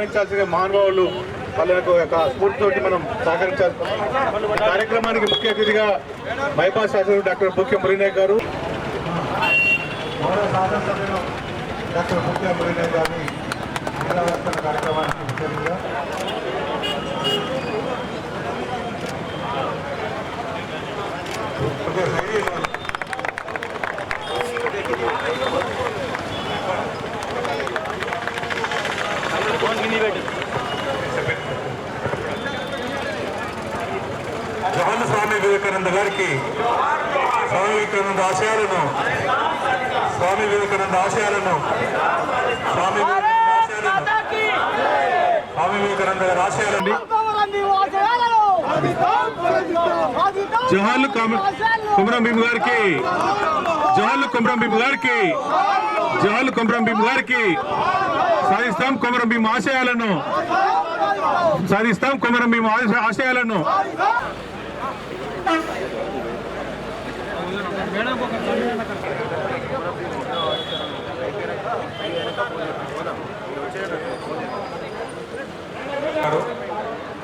ప్రయాణించాల్సిన మానవాళ్ళు వాళ్ళకు యొక్క స్ఫూర్తితోటి మనం సహకరించాలి. కార్యక్రమానికి ముఖ్య అతిథిగా మైపాస్ శాసనసభ్యుడు డాక్టర్ బుక్య మురళీనాయక్ గారు, డాక్టర్ బుక్య మురళీనాయక్ గారిని కార్యక్రమానికి ముఖ్య అతిథిగా జవహర్ స్వామి వివేకానంద గారికి స్వామి వివేకానంద ఆశయాలను స్వామి వివేకానంద ఆశయాలను స్వామి వివేకానంద గారి ఆశయాలని జవహర్లాల్ కొమరం భీమ్ గారికి జవహర్లాల్ కొమరం భీమ్ గారికి జవహర్లాల్ కొమరం భీమ్ గారికి సాధిస్తాం కొమరం భీమ్ ఆశయాలను సాధిస్తాం కొమరం భీమ్ ఆశయాలను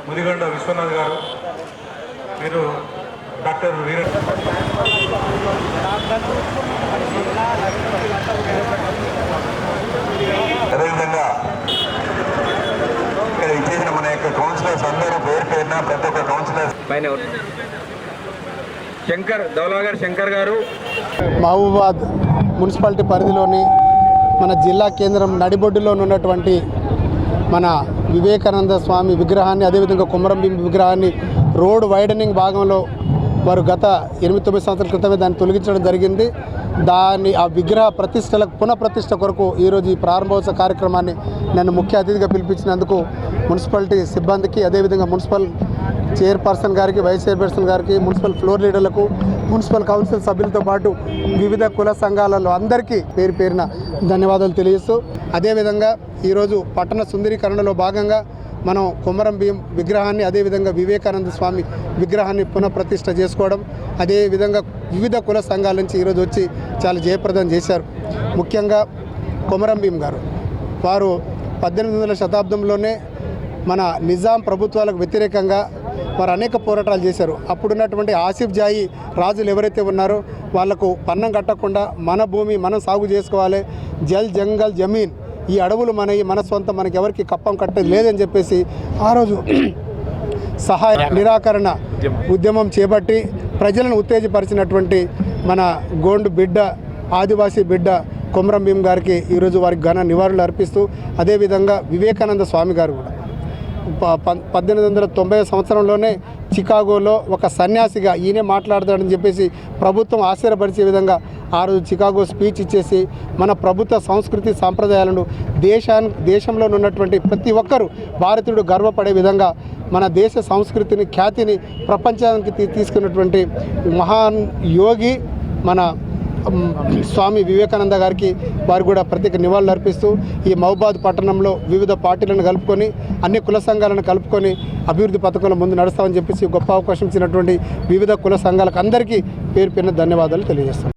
ముదిగొండ విశ్వనాథ్ గారు, మీరు డాక్టర్ అదేవిధంగా ఇక్కడ ఇచ్చేసిన మన యొక్క కౌన్సిలర్స్ అందరూ పేరు పేరున ప్రతి ఒక్క కౌన్సిలర్స్ శంకర్ గారు మహబూబాద్ మున్సిపాలిటీ పరిధిలోని మన జిల్లా కేంద్రం నడిబొడ్డులో ఉన్నటువంటి మన వివేకానంద స్వామి విగ్రహాన్ని, అదేవిధంగా కొమరం భీమ్ విగ్రహాన్ని రోడ్ వైడనింగ్ భాగంలో వారు గత 8-9 సంవత్సరాల క్రితమే దాన్ని తొలగించడం జరిగింది. ఆ విగ్రహ ప్రతిష్టలకు పునఃప్రతిష్ఠ కొరకు ఈరోజు ఈ ప్రారంభోత్సవ కార్యక్రమాన్ని నన్ను ముఖ్య అతిథిగా పిలిపించినందుకు మున్సిపాలిటీ సిబ్బందికి, అదేవిధంగా మున్సిపల్ చైర్పర్సన్ గారికి, వైస్ చైర్పర్సన్ గారికి, మున్సిపల్ ఫ్లోర్ లీడర్లకు, మున్సిపల్ కౌన్సిల్ సభ్యులతో పాటు వివిధ కుల సంఘాలలో అందరికీ పేరు పేరున ధన్యవాదాలు తెలియజేస్తూ, అదేవిధంగా ఈరోజు పట్టణ సుందరీకరణలో భాగంగా మనం కొమరం భీమ్ విగ్రహాన్ని, అదేవిధంగా వివేకానంద స్వామి విగ్రహాన్ని పునఃప్రతిష్ఠ చేసుకోవడం, అదేవిధంగా వివిధ కుల సంఘాల నుంచి ఈరోజు వచ్చి చాలా జయప్రదం చేశారు. ముఖ్యంగా కొమరం భీమ్ గారు వారు 18వ శతాబ్దంలోనే మన నిజాం ప్రభుత్వాలకు వ్యతిరేకంగా వారు అనేక పోరాటాలు చేశారు. అప్పుడున్నటువంటి ఆసిఫ్ జాయి రాజులు ఎవరైతే ఉన్నారో వాళ్లకు పన్నం కట్టకుండా మన భూమి మనం సాగు చేసుకోవాలి, జల్ జంగల్ జమీన్, ఈ అడవులు మన సొంతం, మనకి ఎవరికి కప్పం కట్టేది లేదని చెప్పేసి ఆ రోజు సహాయ నిరాకరణ ఉద్యమం చేపట్టి ప్రజలను ఉత్తేజపరిచినటువంటి మన గోండు బిడ్డ, ఆదివాసీ బిడ్డ కొమరం భీమ్ గారికి ఈరోజు వారికి ఘన నివాళులు అర్పిస్తూ, అదేవిధంగా వివేకానంద స్వామి గారు కూడా 1890 సంవత్సరంలోనే చికాగోలో ఒక సన్యాసిగా ఈయనే మాట్లాడతాడని చెప్పేసి ప్రభుత్వం ఆశ్చర్యపరిచే విధంగా ఆ రోజు చికాగో స్పీచ్ ఇచ్చేసి మన ప్రభుత్వ సంస్కృతి సాంప్రదాయాలను దేశంలో ఉన్నటువంటి ప్రతి ఒక్కరూ భారతీయుడు గర్వపడే విధంగా మన దేశ సంస్కృతిని, ఖ్యాతిని ప్రపంచానికి తీసుకున్నటువంటి మహాన్ యోగి మన స్వామి వివేకానంద గారికి వారు కూడా ప్రత్యేక నివాళులు అర్పిస్తూ, ఈ మహబూబాద్ పట్టణంలో వివిధ పార్టీలను కలుపుకొని, అన్ని కుల సంఘాలను కలుపుకొని అభివృద్ధి పథకంలో ముందు నడుస్తామని చెప్పేసి గొప్ప అవకాశం ఇచ్చినటువంటి వివిధ కుల సంఘాలకు అందరికీ పేరు పేరున ధన్యవాదాలు తెలియజేస్తాం.